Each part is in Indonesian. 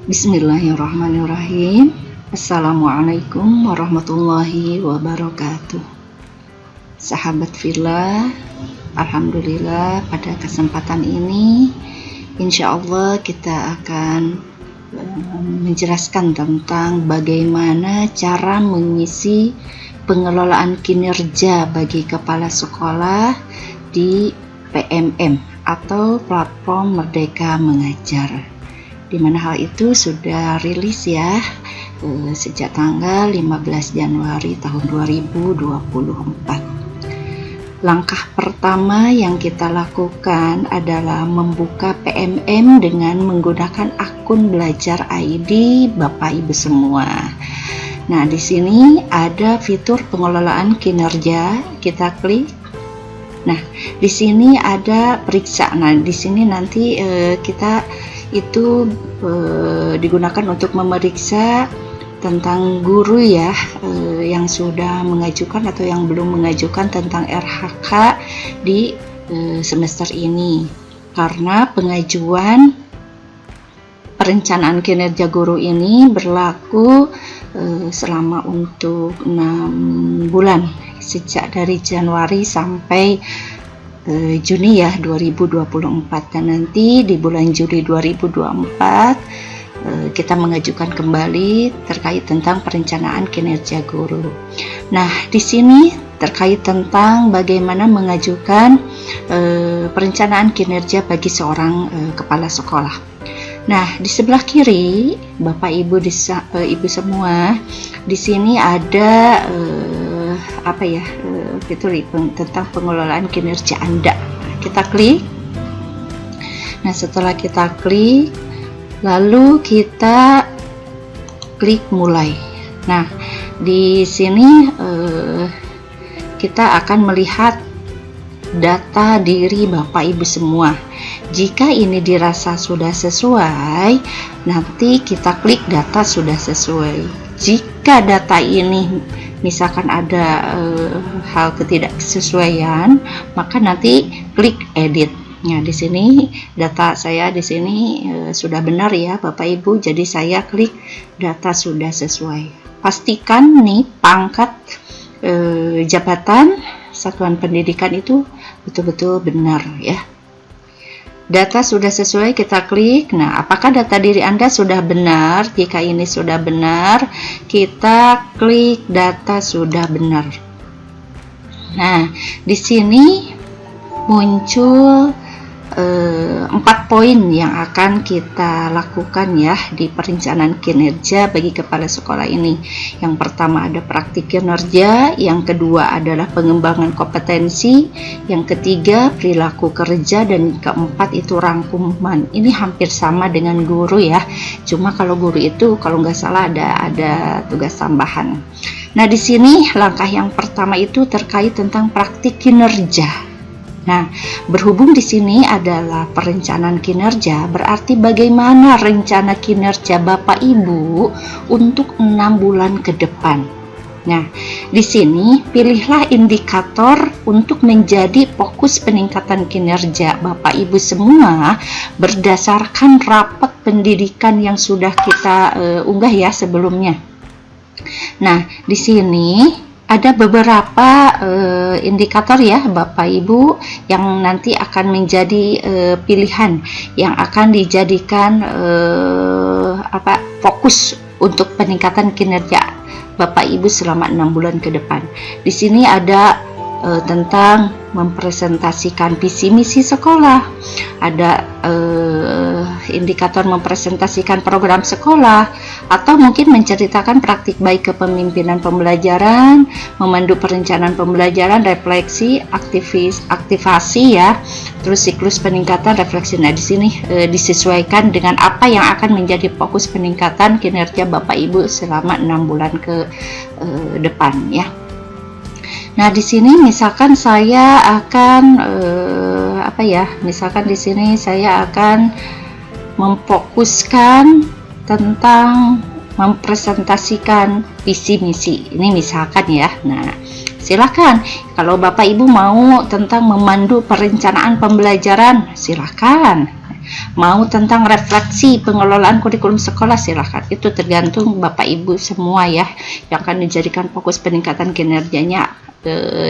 Bismillahirrahmanirrahim. Assalamualaikum warahmatullahi wabarakatuh. Sahabat fillah, alhamdulillah pada kesempatan ini insya Allah kita akan menjelaskan tentang bagaimana cara mengisi pengelolaan kinerja bagi kepala sekolah di PMM atau Platform Merdeka Mengajar, di mana hal itu sudah rilis ya sejak tanggal 15 Januari tahun 2024. Langkah pertama yang kita lakukan adalah membuka PMM dengan menggunakan akun Belajar ID Bapak Ibu semua. Nah, di sini ada fitur pengelolaan kinerja, kita klik. Nah, di sini ada periksa. Nah, di sini nanti kita itu digunakan untuk memeriksa tentang guru ya, yang sudah mengajukan atau yang belum mengajukan tentang RHK di semester ini. Karena pengajuan perencanaan kinerja guru ini berlaku selama untuk 6 bulan, sejak dari Januari sampai Juni ya 2024, dan nanti di bulan Juli 2024 kita mengajukan kembali terkait tentang perencanaan kinerja guru. Nah, di sini terkait tentang bagaimana mengajukan perencanaan kinerja bagi seorang kepala sekolah. Nah, di sebelah kiri Bapak Ibu Ibu semua, di sini ada fitur tentang pengelolaan kinerja Anda. Kita klik. Nah, setelah kita klik, lalu kita klik mulai. Nah, di sini kita akan melihat data diri Bapak Ibu semua. Jika ini dirasa sudah sesuai, nanti kita klik data sudah sesuai. Jika data ini misalkan ada hal ketidaksesuaian, maka nanti klik edit. Nah, di sini data saya di sini sudah benar ya Bapak Ibu, jadi saya klik data sudah sesuai. Pastikan nih pangkat jabatan satuan pendidikan itu betul-betul benar ya. Data sudah sesuai, kita klik. Nah, apakah data diri Anda sudah benar? Jika ini sudah benar, kita klik data sudah benar. Nah, di sini muncul 4 poin yang akan kita lakukan ya di perencanaan kinerja bagi kepala sekolah ini. Yang pertama ada praktik kinerja, yang kedua adalah pengembangan kompetensi, yang ketiga perilaku kerja, dan keempat itu rangkuman. Ini hampir sama dengan guru ya, cuma kalau guru itu kalau nggak salah ada tugas tambahan. Nah, di sini langkah yang pertama itu terkait tentang praktik kinerja. Nah, berhubung di sini adalah perencanaan kinerja, berarti bagaimana rencana kinerja Bapak Ibu untuk 6 bulan ke depan. Nah, di sini pilihlah indikator untuk menjadi fokus peningkatan kinerja Bapak Ibu semua berdasarkan rapat pendidikan yang sudah kita unggah ya sebelumnya. Nah, di sini ada beberapa indikator ya Bapak Ibu yang nanti akan menjadi pilihan yang akan dijadikan fokus untuk peningkatan kinerja Bapak Ibu selama 6 bulan ke depan. Di sini ada tentang mempresentasikan visi misi sekolah, ada indikator mempresentasikan program sekolah, atau mungkin menceritakan praktik baik kepemimpinan pembelajaran, memandu perencanaan pembelajaran, refleksi, aktivasi ya, terus siklus peningkatan refleksi. Nah, di sini disesuaikan dengan apa yang akan menjadi fokus peningkatan kinerja Bapak Ibu selama 6 bulan ke depan ya. Nah, di sini misalkan saya akan misalkan di sini saya akan memfokuskan tentang mempresentasikan visi misi. Ini misalkan ya. Nah, silakan kalau Bapak Ibu mau tentang memandu perencanaan pembelajaran, silakan. Mau tentang refleksi pengelolaan kurikulum sekolah, silahkan. Itu tergantung Bapak Ibu semua ya, yang akan dijadikan fokus peningkatan kinerjanya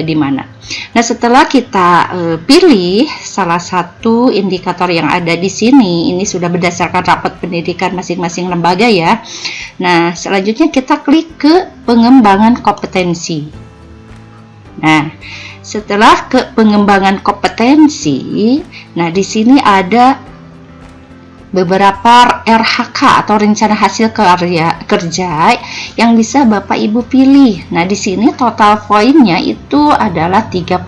di mana. Nah, setelah kita pilih salah satu indikator yang ada di sini, ini sudah berdasarkan rapat pendidikan masing-masing lembaga ya. Nah, selanjutnya kita klik ke pengembangan kompetensi. Nah, setelah ke pengembangan kompetensi, nah di sini ada beberapa RHK atau rencana hasil kerja yang bisa Bapak Ibu pilih. Nah, di sini total poinnya itu adalah 32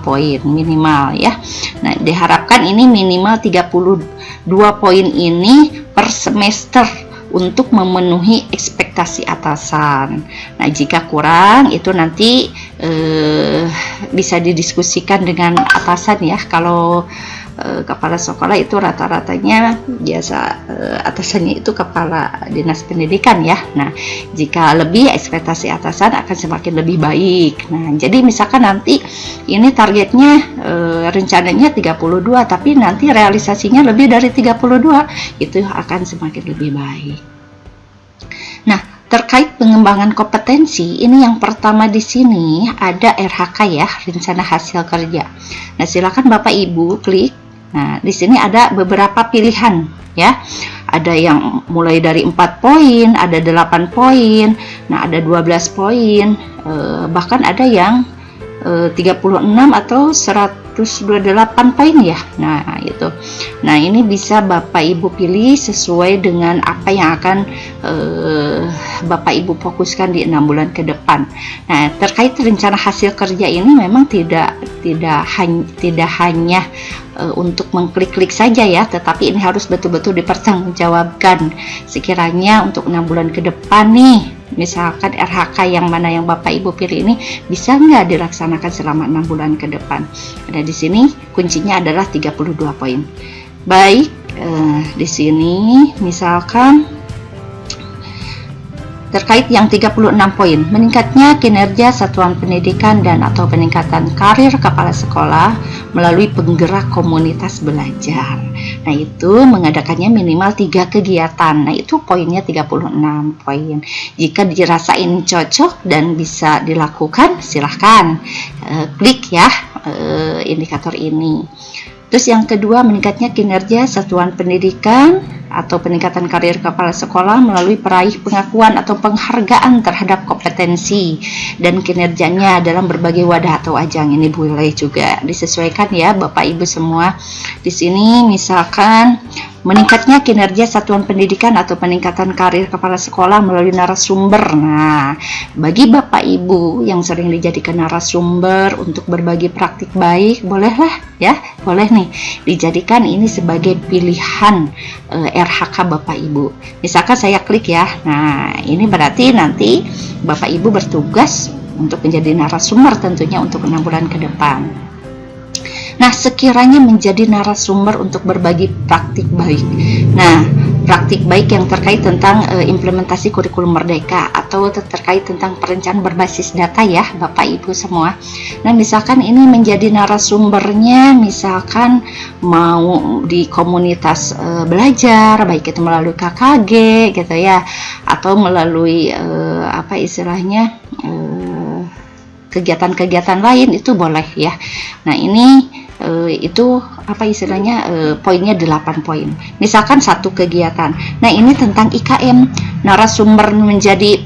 poin minimal ya. Nah, diharapkan ini minimal 32 poin ini per semester untuk memenuhi ekspektasi atasan. Nah, jika kurang itu nanti bisa didiskusikan dengan atasan ya. Kalau kepala sekolah itu rata-ratanya biasa atasannya itu kepala dinas pendidikan ya. Nah, jika lebih ekspektasi atasan akan semakin lebih baik. Nah, jadi misalkan nanti ini targetnya rencananya 32 tapi nanti realisasinya lebih dari 32, itu akan semakin lebih baik. Nah, terkait pengembangan kompetensi, ini yang pertama di sini ada RHK ya, rencana hasil kerja. Nah, silakan Bapak Ibu klik. Nah, di sini ada beberapa pilihan ya. Ada yang mulai dari 4 poin, ada 8 poin, nah ada 12 poin, bahkan ada yang 36 atau 128 poin ya. Nah, itu. Nah, ini bisa Bapak Ibu pilih sesuai dengan apa yang akan Bapak Ibu fokuskan di 6 bulan ke depan. Nah, terkait rencana hasil kerja ini memang tidak hanya untuk mengklik-klik saja ya, tetapi ini harus betul-betul dipertanggungjawabkan. Sekiranya untuk 6 bulan ke depan nih, misalkan RHK yang mana yang Bapak Ibu pilih ini bisa nggak dilaksanakan selama 6 bulan ke depan. Ada di sini kuncinya adalah 32 poin. Baik, di sini misalkan terkait yang 36 poin, meningkatnya kinerja satuan pendidikan dan atau peningkatan karir kepala sekolah melalui penggerak komunitas belajar. Nah, itu mengadakannya minimal 3 kegiatan. Nah, itu poinnya 36 poin. Jika dirasa ini cocok dan bisa dilakukan, silahkan klik ya indikator ini. Terus yang kedua, meningkatnya kinerja satuan pendidikan atau peningkatan karir kepala sekolah melalui peraih pengakuan atau penghargaan terhadap kompetensi dan kinerjanya dalam berbagai wadah atau ajang. Ini boleh juga disesuaikan ya Bapak Ibu semua. Di sini misalkan meningkatnya kinerja satuan pendidikan atau peningkatan karir kepala sekolah melalui narasumber. Nah, bagi Bapak Ibu yang sering dijadikan narasumber untuk berbagi praktik baik, bolehlah ya, boleh nih dijadikan ini sebagai pilihan RHK Bapak Ibu. Misalkan saya klik ya. Nah, ini berarti nanti Bapak Ibu bertugas untuk menjadi narasumber tentunya untuk 6 bulan ke depan. Nah, sekiranya menjadi narasumber untuk berbagi praktik baik. Nah, praktik baik yang terkait tentang implementasi kurikulum merdeka atau terkait tentang perencanaan berbasis data ya Bapak Ibu semua. Nah, misalkan ini menjadi narasumbernya, misalkan mau di komunitas belajar, baik itu melalui KKG gitu ya, atau melalui apa istilahnya kegiatan-kegiatan lain, itu boleh ya. Nah, ini itu apa istilahnya poinnya 8 poin. Misalkan satu kegiatan. Nah, ini tentang IKM, narasumber menjadi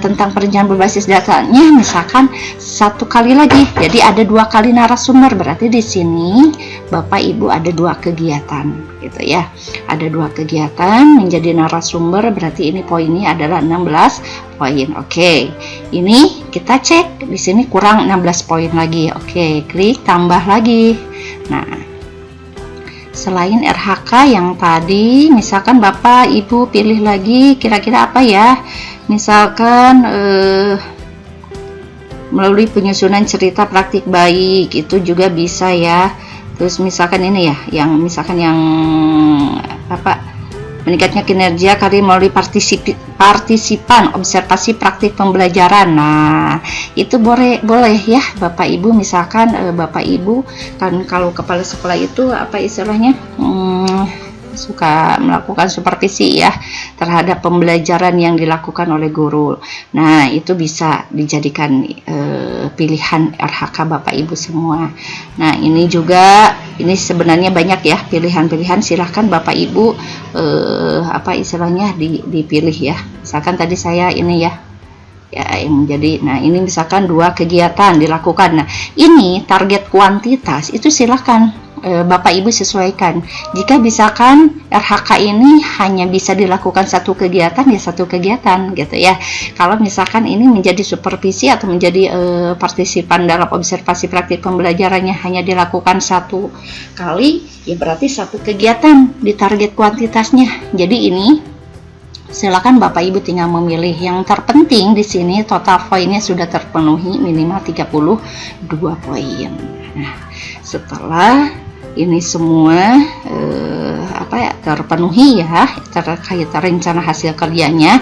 tentang perencanaan berbasis datanya misalkan 1 kali lagi. Jadi ada 2 kali narasumber, berarti di sini Bapak Ibu ada 2 kegiatan gitu ya. Ada 2 kegiatan menjadi narasumber, berarti ini poinnya adalah 16 poin. Oke. Ini kita cek di sini kurang 16 poin lagi. Oke, klik tambah lagi. Nah, selain RHK yang tadi, misalkan Bapak Ibu pilih lagi kira-kira apa ya? Misalkan melalui penyusunan cerita praktik baik, itu juga bisa ya. Terus misalkan ini ya, yang misalkan yang apa? Meningkatnya kinerja karir melalui partisipan observasi praktik pembelajaran. Nah, itu boleh ya Bapak Ibu. Misalkan Bapak Ibu kan kalau kepala sekolah itu apa istilahnya suka melakukan supervisi ya terhadap pembelajaran yang dilakukan oleh guru. Nah, itu bisa dijadikan pilihan RHK Bapak Ibu semua. Nah, ini juga, ini sebenarnya banyak ya pilihan-pilihan, silahkan Bapak Ibu apa istilahnya dipilih ya. Misalkan tadi saya ini ya yang menjadi, nah ini misalkan 2 kegiatan dilakukan. Nah, ini target kuantitas itu silahkan Bapak Ibu sesuaikan. Jika misalkan RHK ini hanya bisa dilakukan 1 kegiatan, ya 1 kegiatan gitu ya. Kalau misalkan ini menjadi supervisi atau menjadi partisipan dalam observasi praktik pembelajarannya hanya dilakukan 1 kali, ya berarti 1 kegiatan di target kuantitasnya. Jadi ini silakan Bapak Ibu tinggal memilih. Yang terpenting di sini total poinnya sudah terpenuhi minimal 32 poin. Nah, setelah ini semua terpenuhi ya terkait rencana hasil kerjanya,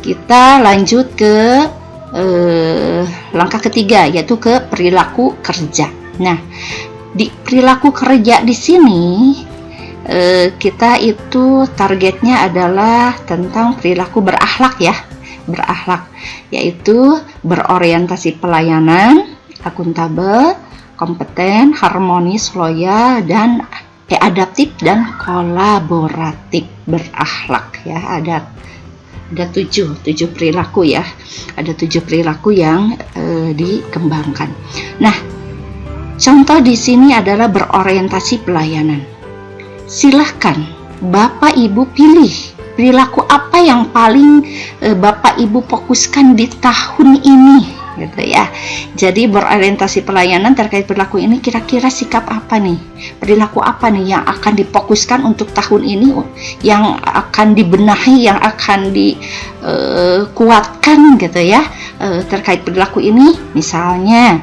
kita lanjut ke langkah ketiga, yaitu ke perilaku kerja. Nah, di perilaku kerja di sini kita itu targetnya adalah tentang perilaku berakhlak ya, berakhlak, yaitu berorientasi pelayanan, akuntabel, kompeten, harmonis, loyal, dan adaptif dan kolaboratif, berakhlak ya. Ada 7 perilaku ya, ada 7 perilaku yang dikembangkan. Nah, contoh di sini adalah berorientasi pelayanan. Silahkan Bapak Ibu pilih perilaku apa yang paling Bapak Ibu fokuskan di tahun ini gitu ya. Jadi berorientasi pelayanan terkait perilaku ini, kira-kira sikap apa nih, perilaku apa nih yang akan difokuskan untuk tahun ini, yang akan dibenahi, yang akan dikuatkan gitu ya terkait perilaku ini. Misalnya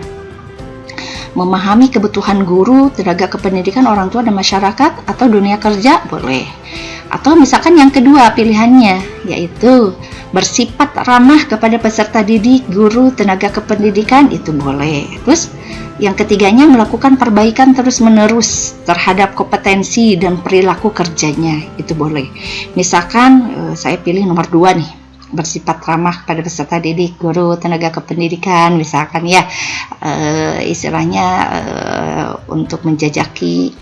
memahami kebutuhan guru, tenaga kependidikan, orang tua dan masyarakat atau dunia kerja, boleh. Atau misalkan yang kedua pilihannya yaitu bersifat ramah kepada peserta didik, guru, tenaga kependidikan, itu boleh. Terus yang ketiganya melakukan perbaikan terus-menerus terhadap kompetensi dan perilaku kerjanya, itu boleh. Misalkan saya pilih nomor 2 nih, bersifat ramah pada peserta didik, guru, tenaga kependidikan, misalkan ya istilahnya untuk menjajaki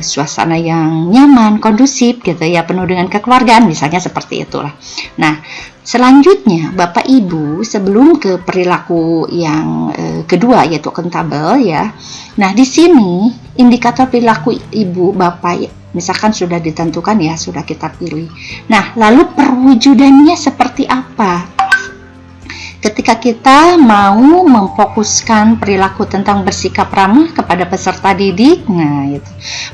suasana yang nyaman, kondusif gitu ya, penuh dengan kekeluargaan, misalnya seperti itulah. Nah, selanjutnya Bapak Ibu sebelum ke perilaku yang kedua yaitu akuntabel ya. Nah, di sini indikator perilaku Ibu Bapak misalkan sudah ditentukan ya, sudah kita pilih. Nah, lalu perwujudannya seperti apa? Ketika kita mau memfokuskan perilaku tentang bersikap ramah kepada peserta didik, nah itu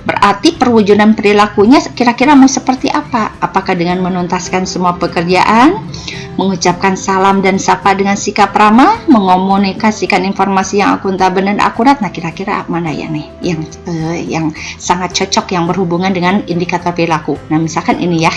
berarti perwujudan perilakunya kira-kira mau seperti apa? Apakah dengan menuntaskan semua pekerjaan, mengucapkan salam dan sapa dengan sikap ramah, mengomunikasikan informasi yang akuntabel dan akurat? Nah, kira-kira mana ya nih yang sangat cocok, yang berhubungan dengan indikator perilaku? Nah, misalkan ini ya,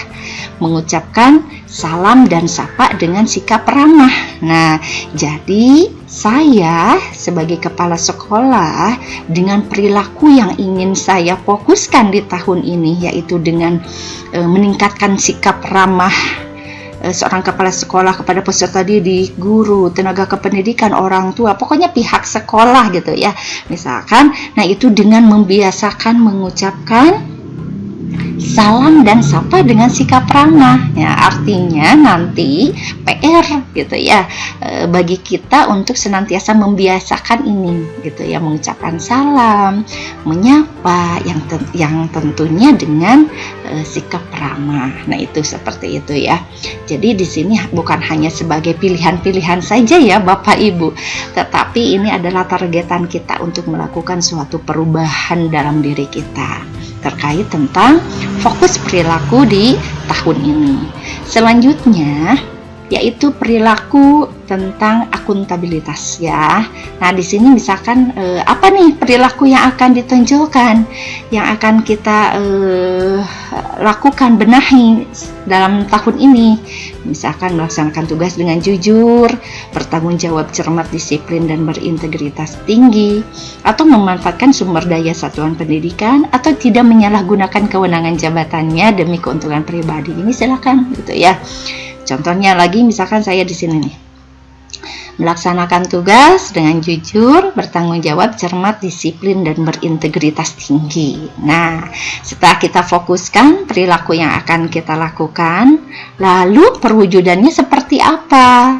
mengucapkan salam dan sapa dengan sikap ramah. Nah, jadi saya sebagai kepala sekolah dengan perilaku yang ingin saya fokuskan di tahun ini, yaitu dengan meningkatkan sikap ramah seorang kepala sekolah kepada peserta didik, guru, tenaga kependidikan, orang tua, pokoknya pihak sekolah gitu ya. Misalkan, nah itu dengan membiasakan mengucapkan salam dan sapa dengan sikap ramah ya, artinya nanti PR gitu ya bagi kita untuk senantiasa membiasakan ini gitu ya, mengucapkan salam, menyapa yang tentunya dengan sikap ramah. Nah, itu seperti itu ya. Jadi di sini bukan hanya sebagai pilihan-pilihan saja ya Bapak Ibu, tetapi ini adalah targetan kita untuk melakukan suatu perubahan dalam diri kita terkait tentang fokus perilaku di tahun ini. Selanjutnya yaitu perilaku tentang akuntabilitas ya. Nah, di sini misalkan apa nih perilaku yang akan ditonjolkan, yang akan kita lakukan, benahi dalam tahun ini. Misalkan melaksanakan tugas dengan jujur, bertanggung jawab, cermat, disiplin, dan berintegritas tinggi, atau memanfaatkan sumber daya satuan pendidikan, atau tidak menyalahgunakan kewenangan jabatannya demi keuntungan pribadi. Ini silakan gitu ya. Contohnya lagi, misalkan saya di sini nih, melaksanakan tugas dengan jujur, bertanggung jawab, cermat, disiplin, dan berintegritas tinggi. Nah, setelah kita fokuskan perilaku yang akan kita lakukan, lalu perwujudannya seperti apa?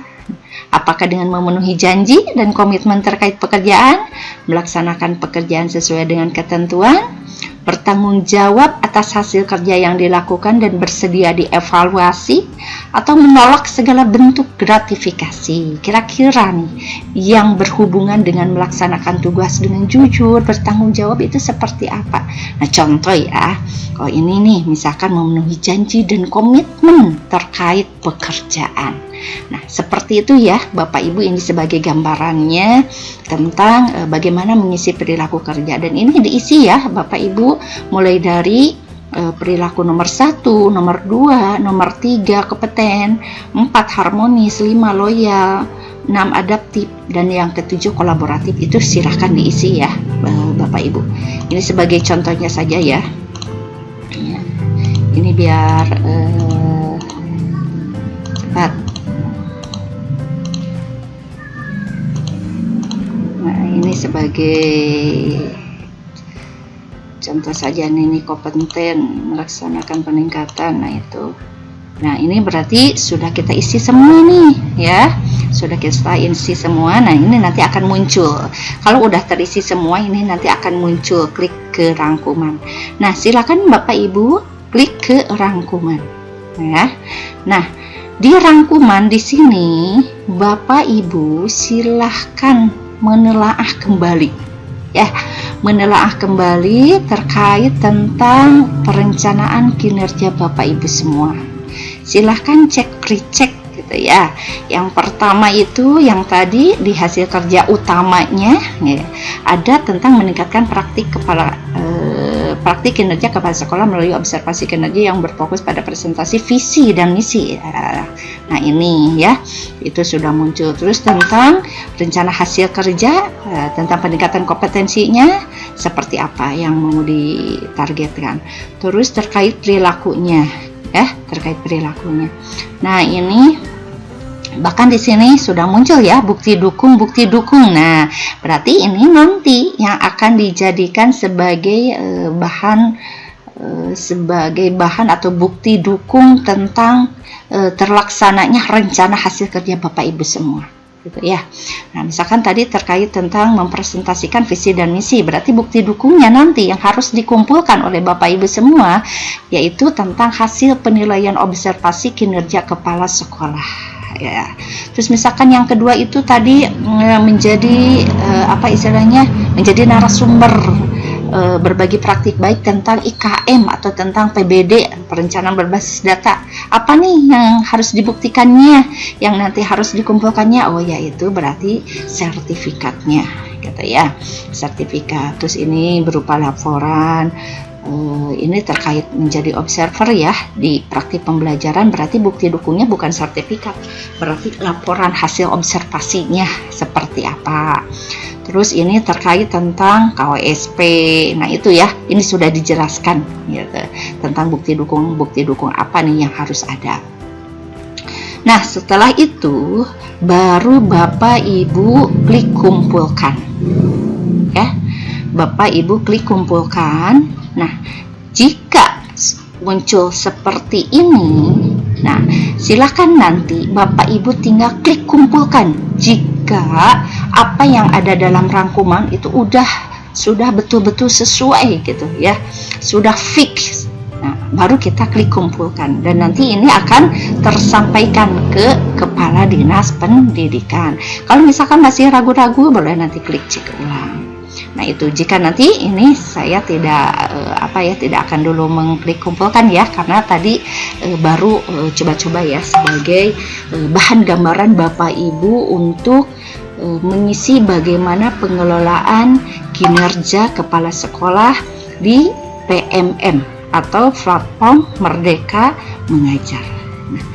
Apakah dengan memenuhi janji dan komitmen terkait pekerjaan, melaksanakan pekerjaan sesuai dengan ketentuan, bertanggung jawab atas hasil kerja yang dilakukan dan bersedia dievaluasi, atau menolak segala bentuk gratifikasi. Kira-kira nih yang berhubungan dengan melaksanakan tugas dengan jujur, bertanggung jawab itu seperti apa? Nah, contoh ya, kalau ini nih misalkan memenuhi janji dan komitmen terkait pekerjaan. Nah, seperti itu ya Bapak Ibu, ini sebagai gambarannya tentang bagaimana mengisi perilaku kerja. Dan ini diisi ya Bapak Ibu, mulai dari perilaku nomor 1, nomor 2, nomor 3 kompeten, 4 harmonis, 5 loyal, 6 adaptif, dan yang ke-7 kolaboratif. Itu silahkan diisi ya Bapak Ibu. Ini sebagai contohnya saja ya. Ini biar cepat. Nah, ini sebagai contoh saja nih, kompeten melaksanakan peningkatan. Nah itu, nah ini berarti sudah kita isi semua nih ya, sudah kita isi semua. Nah ini nanti akan muncul, kalau udah terisi semua ini nanti akan muncul, klik ke rangkuman. Nah silakan Bapak Ibu klik ke rangkuman ya. Nah di rangkuman di sini Bapak Ibu silahkan menelaah kembali ya, menelaah kembali terkait tentang perencanaan kinerja Bapak Ibu semua. Silahkan cek, recheck gitu ya. Yang pertama itu yang tadi di hasil kerja utamanya ya, ada tentang meningkatkan praktik kinerja kepala sekolah melalui observasi kinerja yang berfokus pada presentasi visi dan misi. Nah ini ya, itu sudah muncul. Terus tentang rencana hasil kerja, tentang peningkatan kompetensinya seperti apa yang mau ditargetkan. Terus terkait perilakunya ya, terkait perilakunya. Nah ini bahkan di sini sudah muncul ya, bukti dukung. Nah, berarti ini nanti yang akan dijadikan sebagai bahan atau bukti dukung tentang terlaksananya rencana hasil kerja Bapak Ibu semua gitu ya. Nah, misalkan tadi terkait tentang mempresentasikan visi dan misi, berarti bukti dukungnya nanti yang harus dikumpulkan oleh Bapak Ibu semua yaitu tentang hasil penilaian observasi kinerja kepala sekolah ya. Terus misalkan yang kedua itu tadi menjadi menjadi narasumber berbagi praktik baik tentang IKM atau tentang PBD, perencanaan berbasis data. Apa nih yang harus dibuktikannya, yang nanti harus dikumpulkannya? Oh ya, itu berarti sertifikatnya gitu ya, sertifikat. Terus ini berupa laporan. Ini terkait menjadi observer ya di praktik pembelajaran, berarti bukti dukungnya bukan sertifikat, berarti laporan hasil observasinya seperti apa. Terus ini terkait tentang KWSP. Nah itu ya, ini sudah dijelaskan gitu, tentang bukti dukung apa nih yang harus ada. Nah setelah itu baru Bapak Ibu klik kumpulkan ya, Bapak Ibu klik kumpulkan. Nah, jika muncul seperti ini, nah silakan nanti Bapak Ibu tinggal klik kumpulkan. Jika apa yang ada dalam rangkuman itu sudah betul-betul sesuai gitu ya, sudah fix. Nah, baru kita klik kumpulkan dan nanti ini akan tersampaikan ke Kepala Dinas Pendidikan. Kalau misalkan masih ragu-ragu, boleh nanti klik cek ulang. Nah, itu jika nanti ini saya tidak akan dulu mengklik kumpulkan ya, karena tadi baru coba-coba ya sebagai bahan gambaran Bapak Ibu untuk mengisi bagaimana pengelolaan kinerja kepala sekolah di PMM atau platform Merdeka Mengajar. Nah,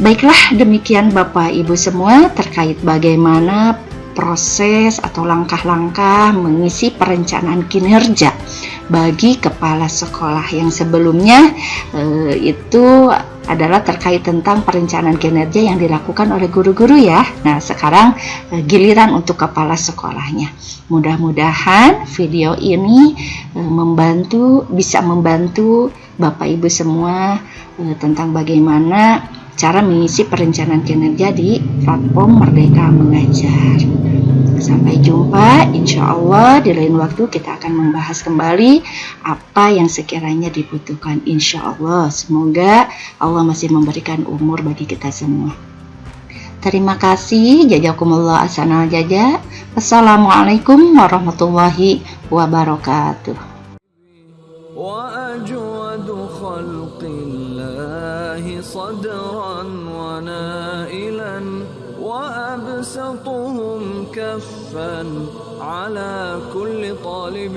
baiklah, demikian Bapak Ibu semua terkait bagaimana proses atau langkah-langkah mengisi perencanaan kinerja bagi kepala sekolah. Yang sebelumnya itu adalah terkait tentang perencanaan kinerja yang dilakukan oleh guru-guru ya. Nah, sekarang giliran untuk kepala sekolahnya. Mudah-mudahan video ini bisa membantu Bapak Ibu semua tentang bagaimana cara mengisi perencanaan kinerja di platform Merdeka Mengajar. Sampai jumpa, insya Allah di lain waktu kita akan membahas kembali apa yang sekiranya dibutuhkan, insya Allah. Semoga Allah masih memberikan umur bagi kita semua. Terima kasih. Jazakumullah ahsanal jaza. Wassalamualaikum warahmatullahi wabarakatuh. صدرا ونائلا وأبسطهم كفا على كل طالب